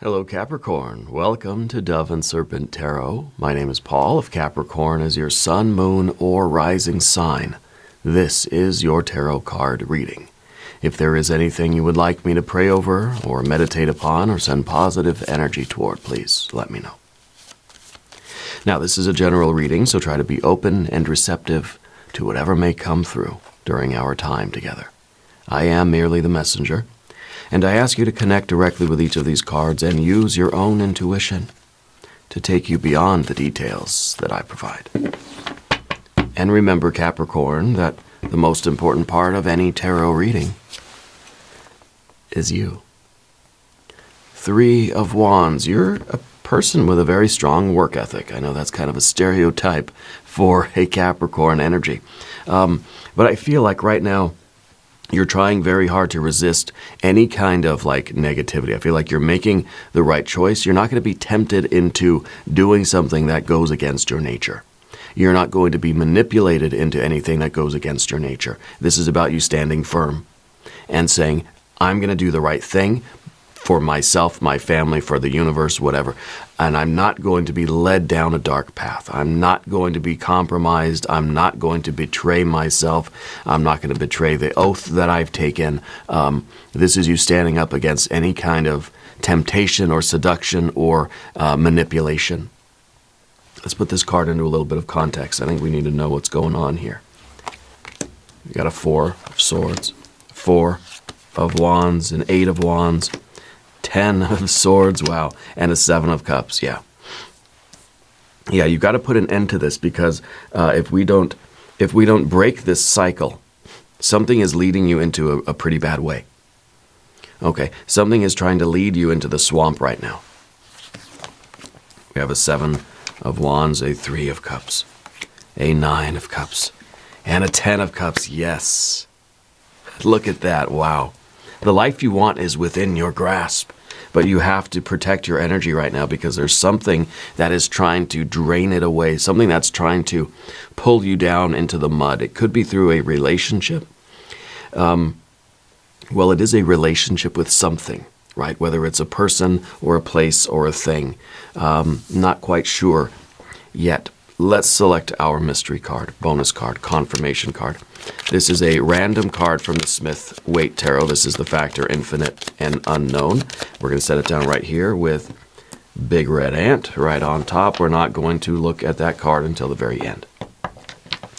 Hello Capricorn, welcome to Dove and Serpent Tarot. My name is Paul. If Capricorn is your sun, moon, or rising sign, this is your tarot card reading. If there is anything you would like me to pray over or meditate upon or send positive energy toward, please let me know. Now this is a general reading, so try to be open and receptive to whatever may come through during our time together. I am merely the messenger, and I ask you to connect directly with each of these cards and use your own intuition to take you beyond the details that I provide. And remember, Capricorn, that the most important part of any tarot reading is you. 3 of Wands. You're a person with a very strong work ethic. I know that's kind of a stereotype for a Capricorn energy. But I feel like right now, you're trying very hard to resist any kind of negativity. I feel like you're making the right choice. You're not going to be tempted into doing something that goes against your nature. You're not going to be manipulated into anything that goes against your nature. This is about you standing firm and saying, I'm going to do the right thing for myself, my family, for the universe, whatever. And I'm not going to be led down a dark path. I'm not going to be compromised. I'm not going to betray myself. I'm not going to betray the oath that I've taken. This is you standing up against any kind of temptation or seduction or manipulation. Let's put this card into a little bit of context. I think we need to know what's going on here. We got a 4 of Swords, 4 of Wands, an 8 of Wands, 10 of Swords, wow, and a 7 of Cups, yeah. Yeah, you've got to put an end to this because if we don't break this cycle, something is leading you into a pretty bad way. Okay, something is trying to lead you into the swamp right now. We have a 7 of Wands, a 3 of Cups, a 9 of Cups, and a 10 of Cups, yes. Look at that, wow. The life you want is within your grasp, but you have to protect your energy right now because there's something that is trying to drain it away, something that's trying to pull you down into the mud. It could be through a relationship. Well, it is a relationship with something, right? Whether it's a person or a place or a thing. Not quite sure yet. Let's select our mystery card, bonus card, confirmation card. This is a random card from the Smith-Waite Tarot. This is the factor infinite and unknown. We're going to set it down right here with Big Red Ant right on top. We're not going to look at that card until the very end.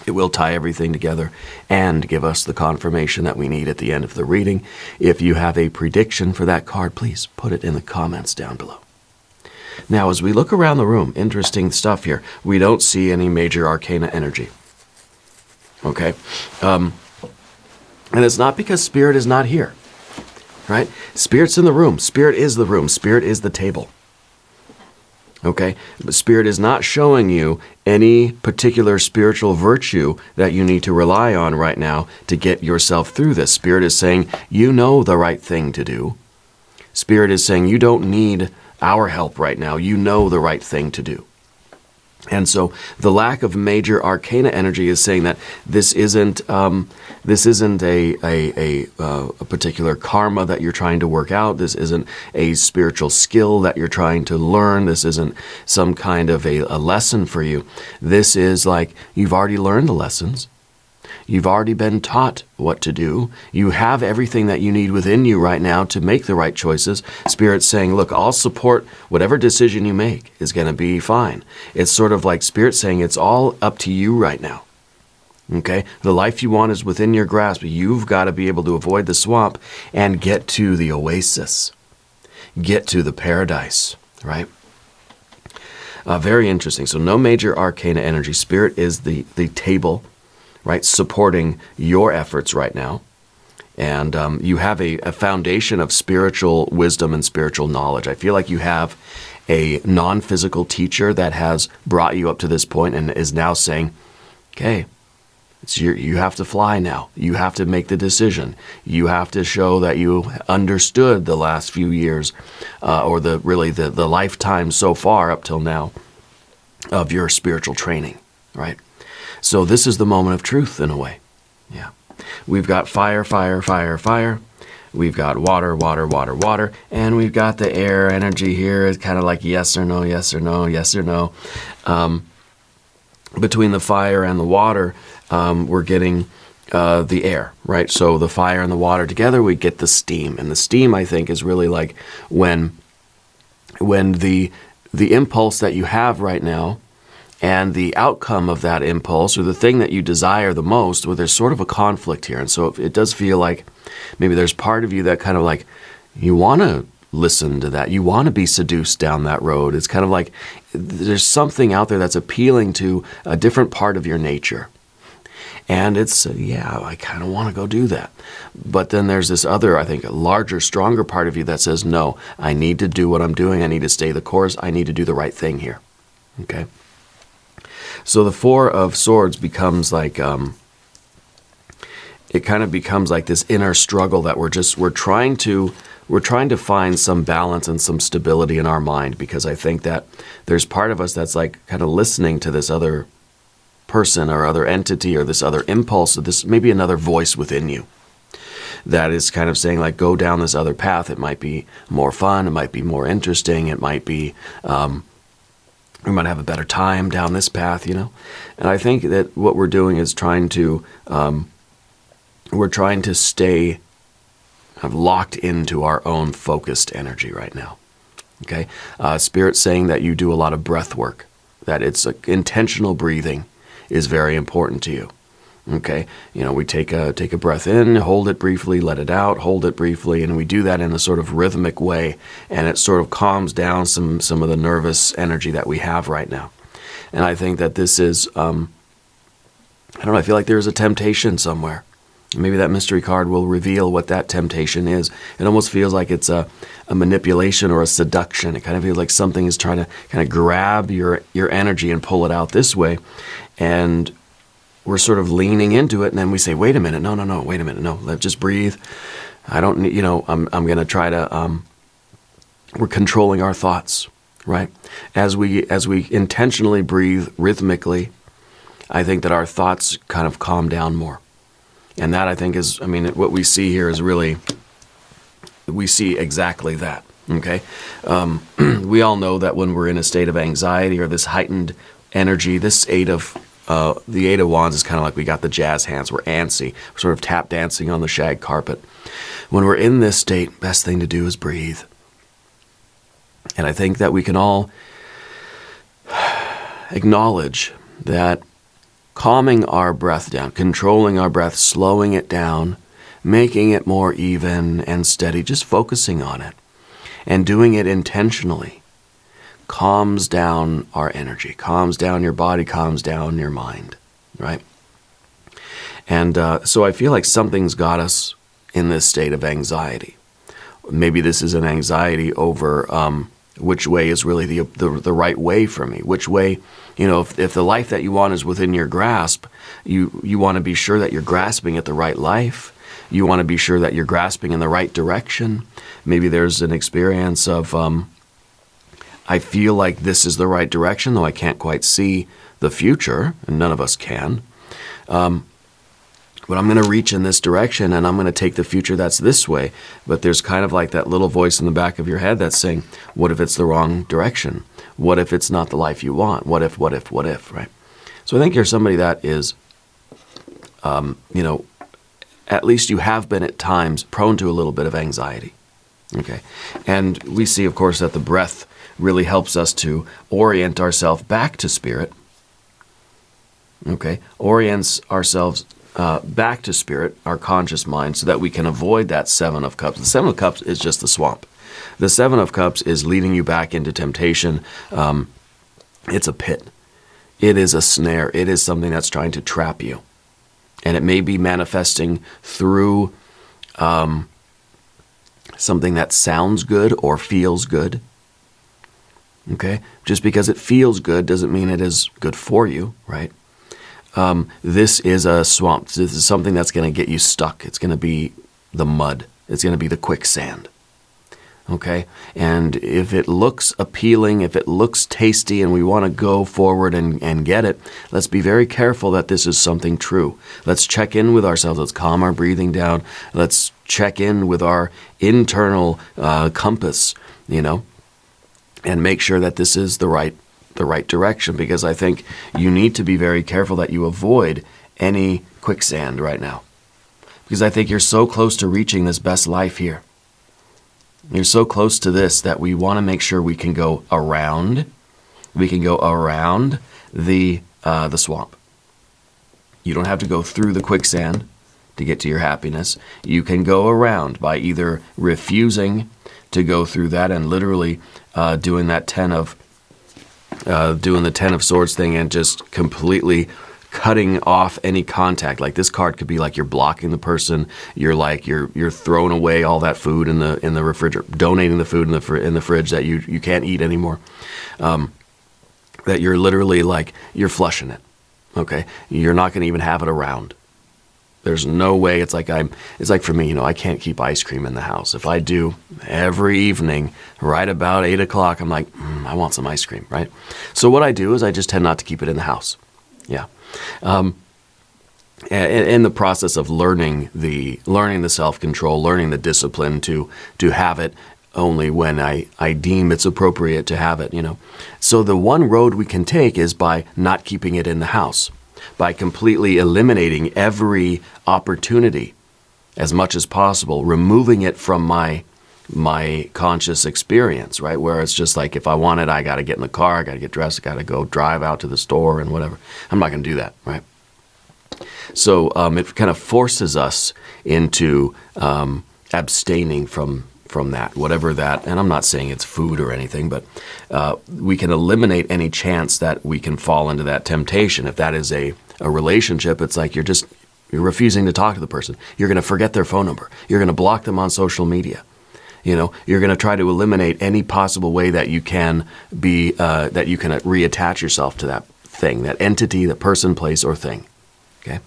It will tie everything together and give us the confirmation that we need at the end of the reading. If you have a prediction for that card, please put it in the comments down below. Now, as we look around the room, interesting stuff here. We don't see any major arcana energy. Okay? And it's not because Spirit is not here, right? Spirit's in the room. Spirit is the room. Spirit is the table. Okay? But Spirit is not showing you any particular spiritual virtue that you need to rely on right now to get yourself through this. Spirit is saying, you know the right thing to do. Spirit is saying, you don't need our help right now. You know the right thing to do. And so the lack of major arcana energy is saying that this isn't a particular karma that you're trying to work out. This isn't a spiritual skill that you're trying to learn. This isn't some kind of a lesson for you. This is like you've already learned the lessons. You've already been taught what to do. You have everything that you need within you right now to make the right choices. Spirit's saying, look, I'll support whatever decision you make is going to be fine. It's sort of like Spirit saying it's all up to you right now. Okay? The life you want is within your grasp. You've got to be able to avoid the swamp and get to the oasis. Get to the paradise, right? Very interesting. So no major arcana energy. Spirit is the table, right, supporting your efforts right now. And you have a foundation of spiritual wisdom and spiritual knowledge. I feel like you have a non-physical teacher that has brought you up to this point and is now saying, okay, you have to fly now. You have to make the decision. You have to show that you understood the last few years or the lifetime so far up till now of your spiritual training, right? So this is the moment of truth in a way. Yeah. We've got fire, fire, fire, fire. we've got water, water, water, water, and we've got the air energy here. It's kind of like yes or no, yes or no, yes or no. Between the fire and the water, we're getting the air, right? So the fire and the water together, we get the steam. And the steam, I think, is really like when the impulse that you have right now and the outcome of that impulse, or the thing that you desire the most, well, there's sort of a conflict here. And so it does feel like maybe there's part of you that kind of like, you want to listen to that. You want to be seduced down that road. It's kind of like there's something out there that's appealing to a different part of your nature. And it's, yeah, I kind of want to go do that. But then there's this other, I think, a larger, stronger part of you that says, no, I need to do what I'm doing. I need to stay the course. I need to do the right thing here. Okay? So the Four of Swords becomes like, it kind of becomes like this inner struggle that we're trying to find some balance and some stability in our mind, because I think that there's part of us that's like kind of listening to this other person or other entity or this other impulse, or this maybe another voice within you that is kind of saying like, go down this other path. It might be more fun. It might be more interesting. It might be, we might have a better time down this path, you know? And I think that what we're doing is we're trying to stay kind of locked into our own focused energy right now. Okay? Spirit's saying that you do a lot of breath work, that it's intentional breathing is very important to you. Okay? You know, we take a breath in, hold it briefly, let it out, hold it briefly, and we do that in a sort of rhythmic way, and it sort of calms down some of the nervous energy that we have right now. And I think that this is, I don't know, I feel like there's a temptation somewhere. Maybe that mystery card will reveal what that temptation is. It almost feels like it's a manipulation or a seduction. It kind of feels like something is trying to kind of grab your energy and pull it out this way. And we're sort of leaning into it, and then we say, wait a minute, no, wait a minute, no, let's just breathe. I don't need, you know, I'm going to try to, we're controlling our thoughts, right? As we intentionally breathe rhythmically, I think that our thoughts kind of calm down more. And that, I think, is, I mean, what we see here is really, we see exactly that, okay? We all know that when we're in a state of anxiety or this heightened energy, this the Eight of Wands is kind of like we got the jazz hands. We're antsy. We're sort of tap dancing on the shag carpet. When we're in this state, best thing to do is breathe. And I think that we can all acknowledge that calming our breath down, controlling our breath, slowing it down, making it more even and steady, just focusing on it and doing it intentionally calms down our energy, calms down your body, calms down your mind, right? And so I feel like something's got us in this state of anxiety. Maybe this is an anxiety over which way is really the right way for me, which way, you know, if the life that you want is within your grasp, you want to be sure that you're grasping at the right life. You want to be sure that you're grasping in the right direction. Maybe there's an experience of, I feel like this is the right direction, though I can't quite see the future, and none of us can. But I'm going to reach in this direction, and I'm going to take the future that's this way. But there's kind of like that little voice in the back of your head that's saying, what if it's the wrong direction? What if it's not the life you want? What if, right? So I think you're somebody that is, you know, at least you have been at times prone to a little bit of anxiety. Okay. And we see, of course, that the breath really helps us to orient ourselves back to spirit. Okay. Orients ourselves back to spirit, our conscious mind, so that we can avoid that Seven of Cups. The Seven of Cups is just the swamp. The Seven of Cups is leading you back into temptation. It's a pit. It is a snare. It is something that's trying to trap you. And it may be manifesting through something that sounds good or feels good. Okay? Just because it feels good doesn't mean it is good for you, right? This is a swamp. This is something that's going to get you stuck. It's going to be the mud. It's going to be the quicksand. Okay? And if it looks appealing, if it looks tasty, and we want to go forward and get it, let's be very careful that this is something true. Let's check in with ourselves. Let's calm our breathing down. Let's check in with our internal compass, and make sure that this is the right direction, because I think you need to be very careful that you avoid any quicksand right now. Because I think you're so close to reaching this best life here. You're so close to this that we want to make sure we can go around. We can go around the swamp. You don't have to go through the quicksand to get to your happiness. You can go around by either refusing to go through that and literally doing the 10 of Swords thing and just completely cutting off any contact. Like, this card could be like you're blocking the person. You're throwing away all that food in the refrigerator, donating the food in the fridge that you can't eat anymore. That you're literally like you're flushing it. Okay, you're not going to even have it around. There's no way. It's like for me, I can't keep ice cream in the house. If I do, every evening, right about 8 o'clock, I'm like, I want some ice cream, right? So what I do is I just tend not to keep it in the house. Yeah. In the process of learning the self-control, learning the discipline to have it only when I deem it's appropriate to have it, So the one road we can take is by not keeping it in the house, by completely eliminating every opportunity as much as possible, removing it from my conscious experience, right? Where it's just like, if I want it, I got to get in the car, I got to get dressed, I got to go drive out to the store and whatever. I'm not going to do that, right? So it kind of forces us into abstaining from that, whatever that, and I'm not saying it's food or anything, but we can eliminate any chance that we can fall into that temptation. If that is a relationship, it's like you're refusing to talk to the person. You're going to forget their phone number. You're going to block them on social media. You're going to try to eliminate any possible way that you can reattach yourself to that thing, that entity, that person, place, or thing. Okay.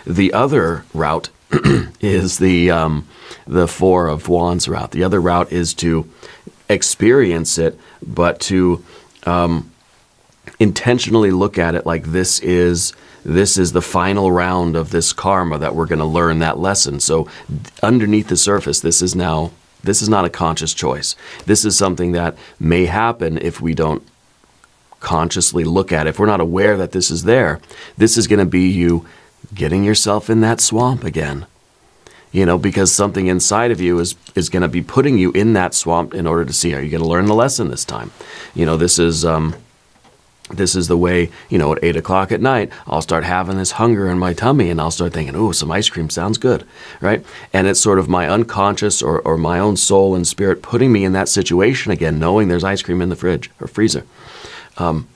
The other route is the Four of Wands route. The other route is to experience it, but to intentionally look at it like this is the final round of this karma that we're going to learn that lesson. So underneath the surface, this is not a conscious choice. This is something that may happen if we don't consciously look at it. If we're not aware that this is there, this is going to be you getting yourself in that swamp again. Because something inside of you is going to be putting you in that swamp in order to see, are you going to learn the lesson this time? This is the way, at 8 o'clock at night, I'll start having this hunger in my tummy and I'll start thinking, oh, some ice cream sounds good, right? And it's sort of my unconscious or my own soul and spirit putting me in that situation again, knowing there's ice cream in the fridge or freezer. And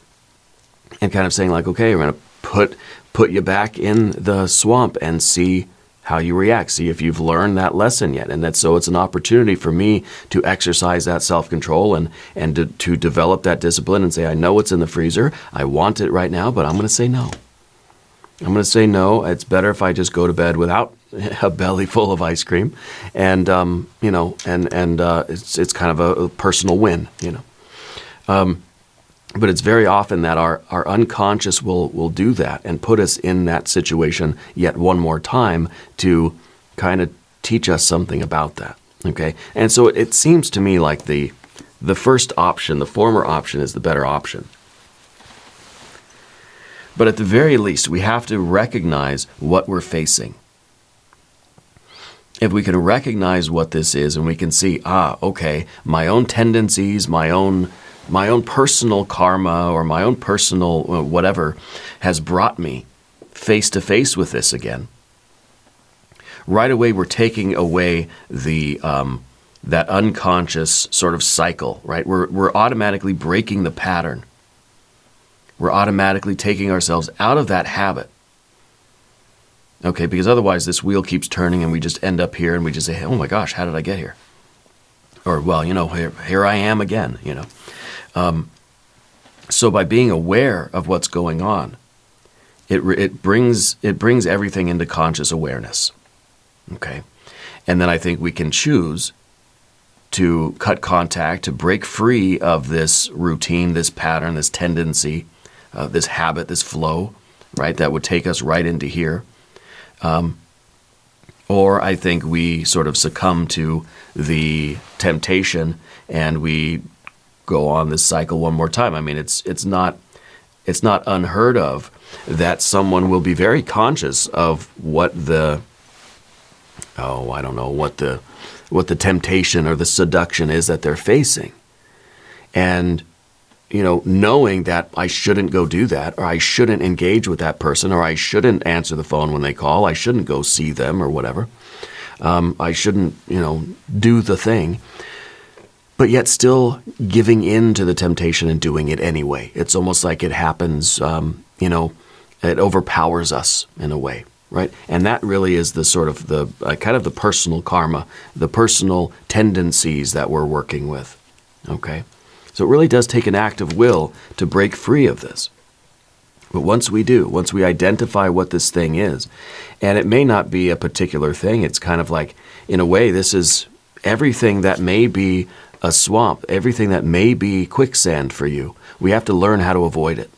kind of saying like, okay, we're going to put you back in the swamp and see how you react, see if you've learned that lesson yet. And so it's an opportunity for me to exercise that self-control and to develop that discipline and say, I know it's in the freezer, I want it right now, but I'm going to say no. I'm going to say no. It's better if I just go to bed without a belly full of ice cream, and it's kind of a personal win, But it's very often that our unconscious will do that and put us in that situation yet one more time to kind of teach us something about that. Okay, and so it seems to me like the first option, the former option, is the better option. But at the very least, we have to recognize what we're facing. If we can recognize what this is and we can see, okay, my own tendencies, my own personal karma or my own personal whatever has brought me face to face with this again. Right away, we're taking away that unconscious sort of cycle, right? We're automatically breaking the pattern. We're automatically taking ourselves out of that habit. Okay, because otherwise this wheel keeps turning and we just end up here and we just say, oh my gosh, how did I get here? Or, well, here I am again, So by being aware of what's going on, it brings everything into conscious awareness. Okay, and then I think we can choose to cut contact, to break free of this routine, this pattern, this tendency, this habit, this flow, right, that would take us right into here. Or I think we sort of succumb to the temptation and we go on this cycle one more time. I mean, it's not unheard of that someone will be very conscious of what the temptation or the seduction is that they're facing. And, knowing that I shouldn't go do that, or I shouldn't engage with that person, or I shouldn't answer the phone when they call, I shouldn't go see them or whatever. I shouldn't, do the thing. But yet still giving in to the temptation and doing it anyway. It's almost like it happens, it overpowers us in a way, right? And that really is the sort of the kind of the personal karma, the personal tendencies that we're working with, okay? So it really does take an act of will to break free of this. But once we identify what this thing is, and it may not be a particular thing, it's kind of like, in a way, this is everything that may be a swamp, everything that may be quicksand for you. We have to learn how to avoid it,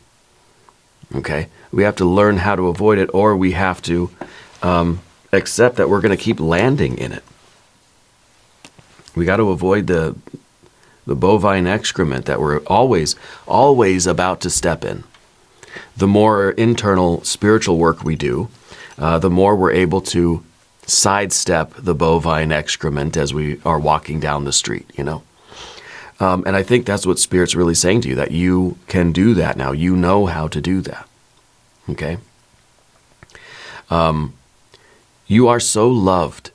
okay? We have to learn how to avoid it, or we have to accept that we're going to keep landing in it. We got to avoid the bovine excrement that we're always about to step in. The more internal spiritual work we do, the more we're able to sidestep the bovine excrement as we are walking down the street, And I think that's what Spirit's really saying to you, that you can do that now. You know how to do that, okay? You are so loved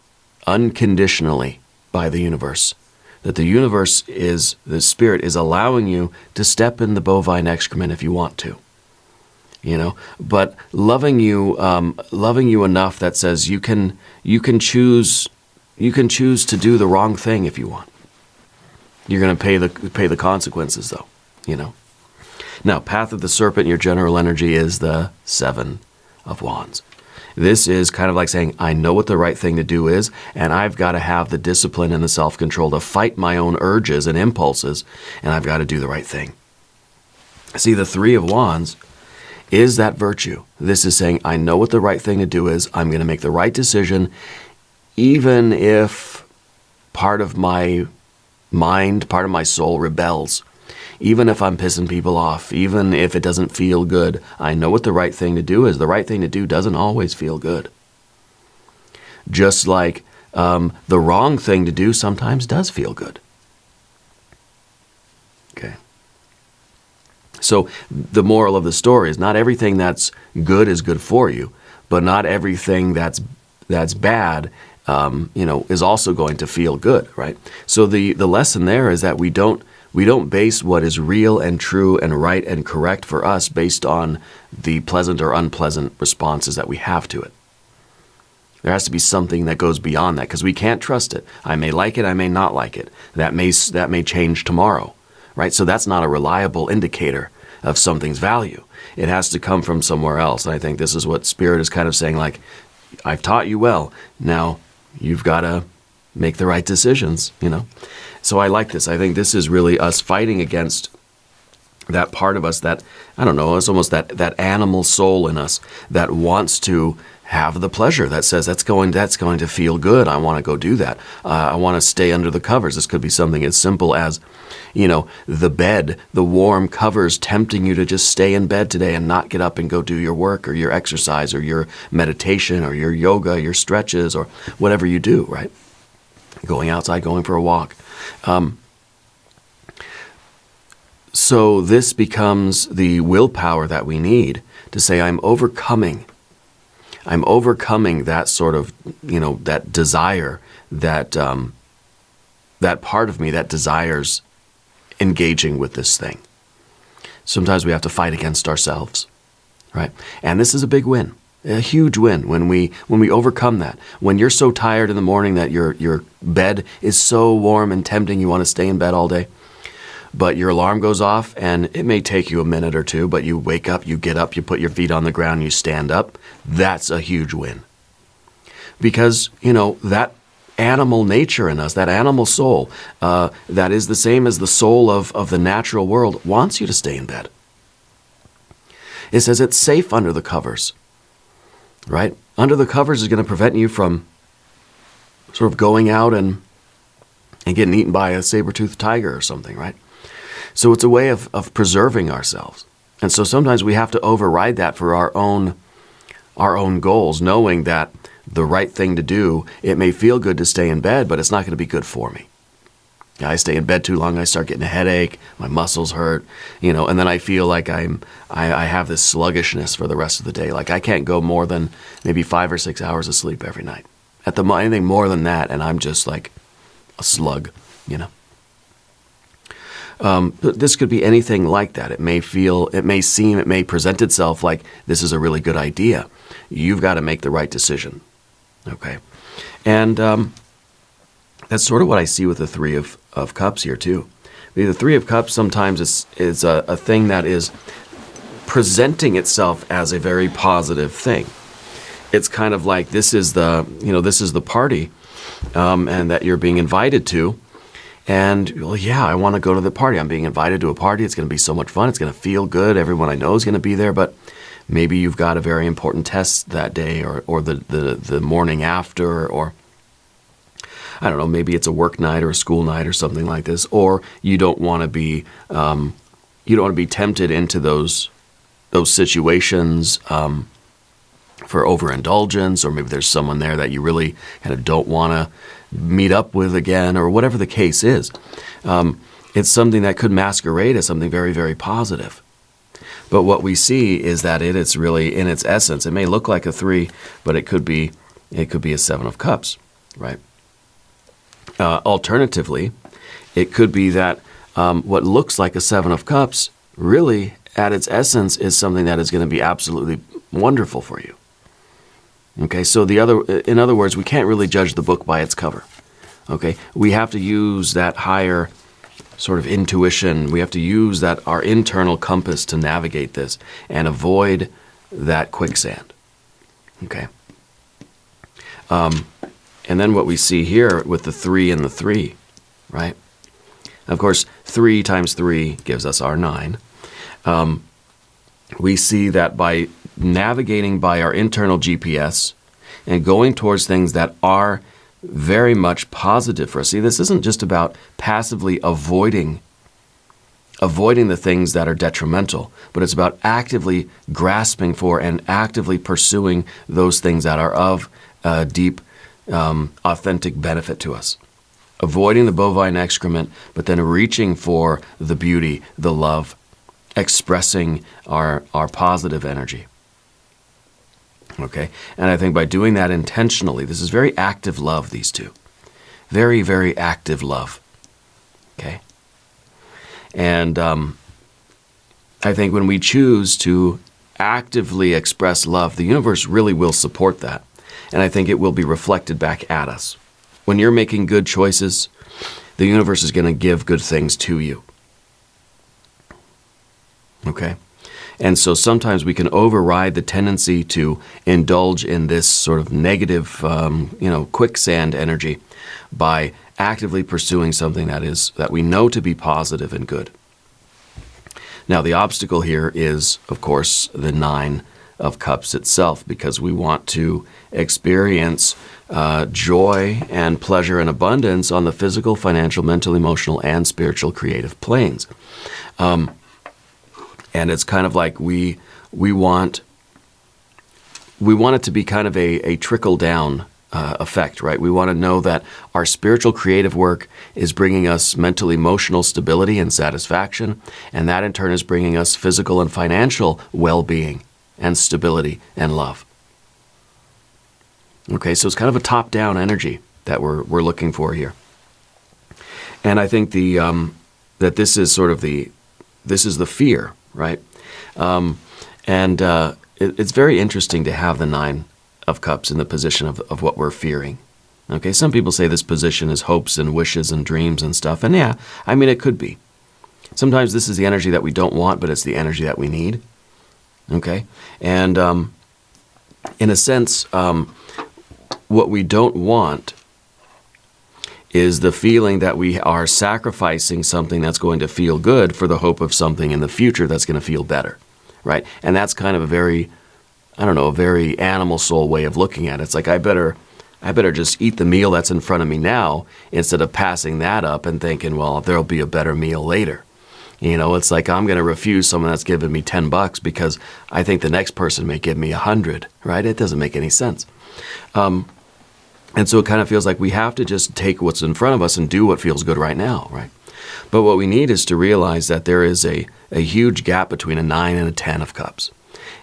unconditionally by the universe that the Spirit is allowing you to step in the bovine excrement if you want to, but loving you enough that says you can choose to do the wrong thing if you want. You're going to pay the consequences though, Now, Path of the Serpent, your general energy is the 7 of Wands. This is kind of like saying, I know what the right thing to do is, and I've got to have the discipline and the self-control to fight my own urges and impulses, and I've got to do the right thing. See, the 3 of Wands is that virtue. This is saying, I know what the right thing to do is. I'm going to make the right decision, even if part of my mind, part of my soul rebels. Even if I'm pissing people off, even if it doesn't feel good, I know what the right thing to do is. The right thing to do doesn't always feel good. Just like the wrong thing to do sometimes does feel good. Okay. So the moral of the story is not everything that's good is good for you, but not everything that's bad is also going to feel good, right? So the lesson there is that we don't base what is real and true and right and correct for us based on the pleasant or unpleasant responses that we have to it. There has to be something that goes beyond that, because we can't trust it. I may like it, I may not like it. That may change tomorrow, right? So that's not a reliable indicator of something's value. It has to come from somewhere else. And I think this is what Spirit is kind of saying, like, I've taught you well. Now you've got to make the right decisions, So I like this. I think this is really us fighting against that part of us that, I don't know, it's almost that animal soul in us that wants to have the pleasure, that says that's going to feel good. I want to go do that. I want to stay under the covers. This could be something as simple as, the bed, the warm covers tempting you to just stay in bed today and not get up and go do your work or your exercise or your meditation or your yoga, your stretches or whatever you do, right? Going outside, going for a walk. So this becomes the willpower that we need to say, I'm overcoming that sort of, that desire, that part of me that desires engaging with this thing. Sometimes we have to fight against ourselves, right? And this is a big win. A huge win when we overcome that. When you're so tired in the morning that your bed is so warm and tempting, you want to stay in bed all day, but your alarm goes off and it may take you a minute or two, but you wake up, you get up, you put your feet on the ground, you stand up. That's a huge win. Because, that animal nature in us, that animal soul, that is the same as the soul of the natural world, wants you to stay in bed. It says it's safe under the covers, right? Under the covers is going to prevent you from sort of going out and getting eaten by a saber-toothed tiger or something, right? So it's a way of preserving ourselves. And so sometimes we have to override that for our own goals, knowing that the right thing to do, it may feel good to stay in bed, but it's not going to be good for me. I stay in bed too long, I start getting a headache, my muscles hurt, and then I feel like I have this sluggishness for the rest of the day. Like I can't go more than maybe 5 or 6 hours of sleep every night. Anything more than that, and I'm just like a slug, But this could be anything like that. It may present itself like this is a really good idea. You've got to make the right decision. Okay. And that's sort of what I see with the Three of Cups here too. The Three of Cups sometimes is a thing that is presenting itself as a very positive thing. It's kind of like this is the party, and that you're being invited to. And, well, yeah, I want to go to the party. I'm being invited to a party. It's going to be so much fun. It's going to feel good. Everyone I know is going to be there. But maybe you've got a very important test that day or the morning after, or I don't know, maybe it's a work night or a school night or something like this. Or you don't want to be tempted into those situations for overindulgence, or maybe there's someone there that you really kind of don't want to meet up with again, or whatever the case is. It's something that could masquerade as something very, very positive. But what we see is that it's really, in its essence, it may look like a 3, but it could be a 7 of Cups, right? Alternatively, it could be that what looks like a 7 of Cups really, at its essence, is something that is going to be absolutely wonderful for you. Okay, so in other words, we can't really judge the book by its cover. Okay, we have to use that higher sort of intuition. We have to use our internal compass to navigate this and avoid that quicksand. Okay. And then what we see here with the 3 and the 3, right? Of course, 3 times 3 gives us our 9. We see that by navigating by our internal GPS and going towards things that are very much positive for us. See, this isn't just about passively avoiding the things that are detrimental, but it's about actively grasping for and actively pursuing those things that are of deep, authentic benefit to us. Avoiding the bovine excrement, but then reaching for the beauty, the love, expressing our positive energy. Okay? And I think by doing that intentionally, this is very active love, these two. Very, very active love. Okay? And I think when we choose to actively express love, the universe really will support that. And I think it will be reflected back at us. When you're making good choices, the universe is going to give good things to you. Okay? And so sometimes we can override the tendency to indulge in this sort of negative, quicksand energy by actively pursuing something that we know to be positive and good. Now, the obstacle here is, of course, the 9 of Cups itself, because we want to experience joy and pleasure and abundance on the physical, financial, mental, emotional, and spiritual creative planes. And it's kind of like we want it to be kind of a trickle-down effect, right? We want to know that our spiritual creative work is bringing us mental, emotional stability and satisfaction, and that in turn is bringing us physical and financial well-being and stability and love. Okay, so it's kind of a top-down energy that we're looking for here. And I think that this is sort of the fear, right? It's very interesting to have the 9 of Cups in the position of what we're fearing. Okay, some people say this position is hopes and wishes and dreams and stuff, and yeah, I mean, it could be. Sometimes this is the energy that we don't want, but it's the energy that we need. Okay, and in a sense, what we don't want is the feeling that we are sacrificing something that's going to feel good for the hope of something in the future that's going to feel better, right? And that's kind of a very, I don't know, a very animal soul way of looking at it. It's like, I better just eat the meal that's in front of me now instead of passing that up and thinking, well, there'll be a better meal later. You know, it's like, I'm going to refuse someone that's giving me $10 because I think the next person may give me 100, right? It doesn't make any sense. And so it kind of feels like we have to just take what's in front of us and do what feels good right now, right? But what we need is to realize that there is a huge gap between a 9 and a 10 of cups.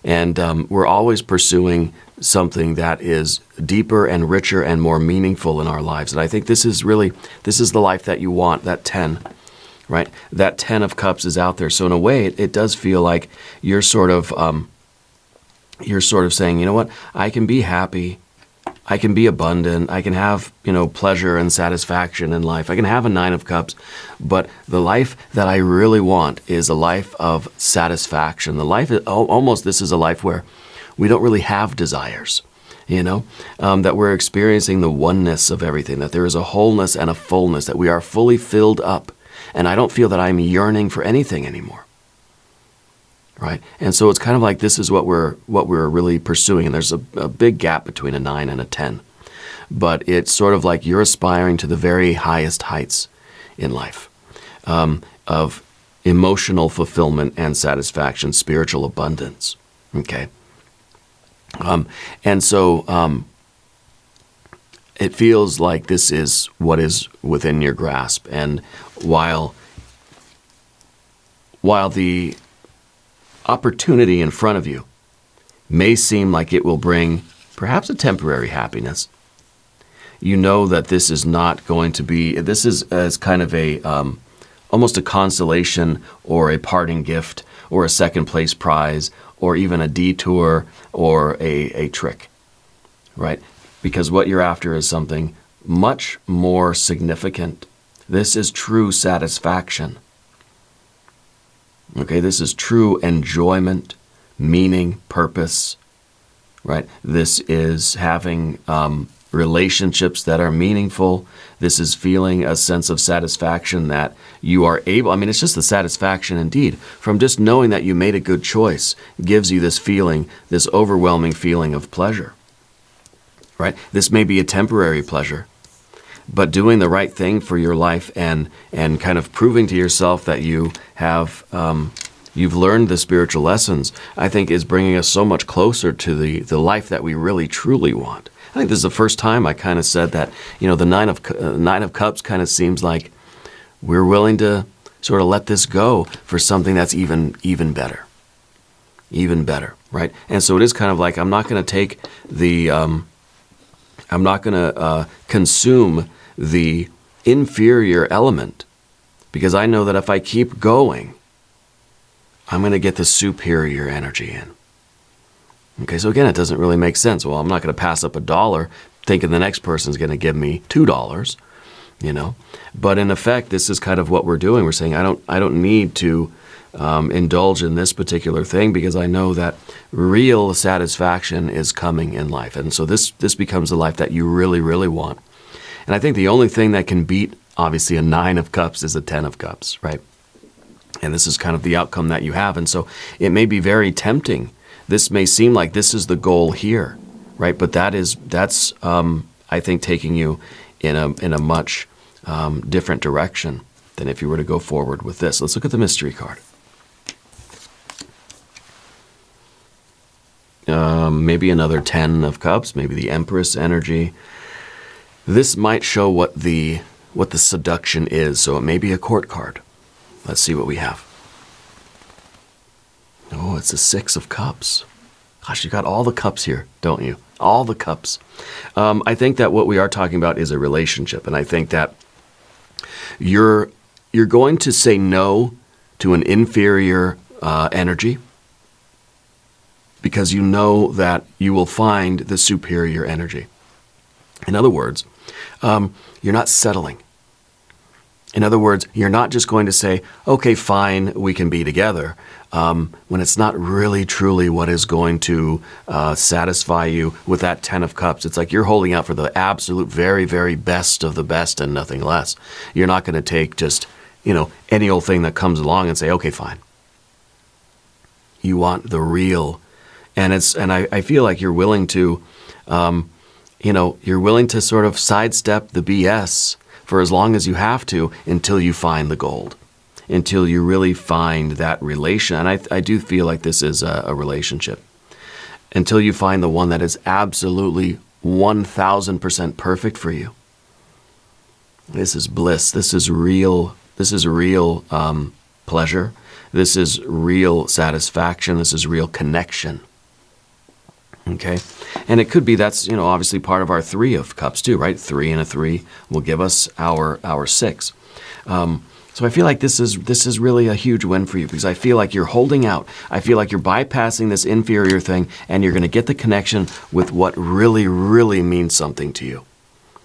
And we're always pursuing something that is deeper and richer and more meaningful in our lives. And I think this is the life that you want, that 10, right? That 10 of cups is out there. So in a way, it does feel like you're sort of saying, you know what, I can be happy, I can be abundant, I can have, pleasure and satisfaction in life. I can have a 9 of cups, but the life that I really want is a life of satisfaction. The life, this is a life where we don't really have desires, that we're experiencing the oneness of everything, that there is a wholeness and a fullness, that we are fully filled up, and I don't feel that I'm yearning for anything anymore. Right? And so it's kind of like this is what we're really pursuing. And there's a big gap between a 9 and a 10. But it's sort of like you're aspiring to the very highest heights in life of emotional fulfillment and satisfaction, spiritual abundance. Okay? And so it feels like this is what is within your grasp. And while the opportunity in front of you may seem like it will bring perhaps a temporary happiness, you know that this is not going to be, this is as kind of a almost a consolation or a parting gift or a second place prize or even a detour or a trick, right? Because what you're after is something much more significant. This is true satisfaction. Okay, this is true enjoyment, meaning, purpose, right? This is having relationships that are meaningful. This is feeling a sense of satisfaction that you are able, it's just the satisfaction indeed from just knowing that you made a good choice gives you this feeling, this overwhelming feeling of pleasure, right? This may be a temporary pleasure, but doing the right thing for your life and kind of proving to yourself that you have you've learned the spiritual lessons, I think is bringing us so much closer to the life that we really truly want. I think this is the first time I kind of said that, the Nine of Cups kind of seems like we're willing to sort of let this go for something that's even better, right? And so it is kind of like I'm not going to take I'm not going to consume the inferior element because I know that if I keep going, I'm going to get the superior energy in. Okay, so again, it doesn't really make sense. Well, I'm not going to pass up $1 thinking the next person's going to give me $2, But in effect, this is kind of what we're doing. We're saying I don't need to indulge in this particular thing because I know that real satisfaction is coming in life. And so this becomes the life that you really, really want. And I think the only thing that can beat, obviously, a 9 of cups is a 10 of cups, right? And this is kind of the outcome that you have. And so it may be very tempting. This may seem like this is the goal here, right? But that's I think, taking you in a much different direction than if you were to go forward with this. Let's look at the mystery card. Maybe another 10 of cups, maybe the Empress energy. This might show what the seduction is, so it may be a court card. Let's see what we have. Oh, it's a 6 of cups. Gosh, you got all the cups here, don't you? All the cups. I think that what we are talking about is a relationship, and I think that you're going to say no to an inferior energy because you know that you will find the superior energy. In other words, you're not settling. In other words, you're not just going to say, okay, fine, we can be together, when it's not really truly what is going to satisfy you with that 10 of Cups. It's like you're holding out for the absolute very, very best of the best and nothing less. You're not going to take just, any old thing that comes along and say, okay, fine. You want the real. And I feel like you're willing to, you're willing to sort of sidestep the BS for as long as you have to until you find the gold, until you really find that relation. And I do feel like this is a relationship. Until you find the one that is absolutely 1,000% perfect for you. This is bliss. This is real. This is real pleasure. This is real satisfaction. This is real connection. Okay? And it could be that's, obviously part of our 3 of Cups too, right? 3 and a 3 will give us our 6. So I feel like this is really a huge win for you because I feel like you're holding out. I feel like you're bypassing this inferior thing and you're going to get the connection with what really, really means something to you.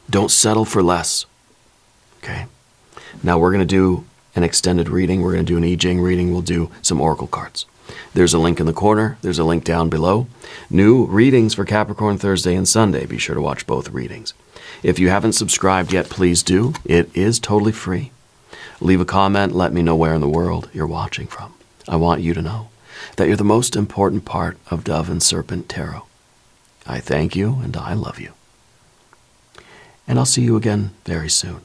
Don't settle for less. Okay? Now we're going to do an extended reading. We're going to do an Jing reading. We'll do some oracle cards. There's a link in the corner. There's a link down below. New readings for Capricorn Thursday and Sunday. Be sure to watch both readings. If you haven't subscribed yet, please do. It is totally free. Leave a comment. Let me know where in the world you're watching from. I want you to know that you're the most important part of Dove and Serpent Tarot. I thank you and I love you. And I'll see you again very soon.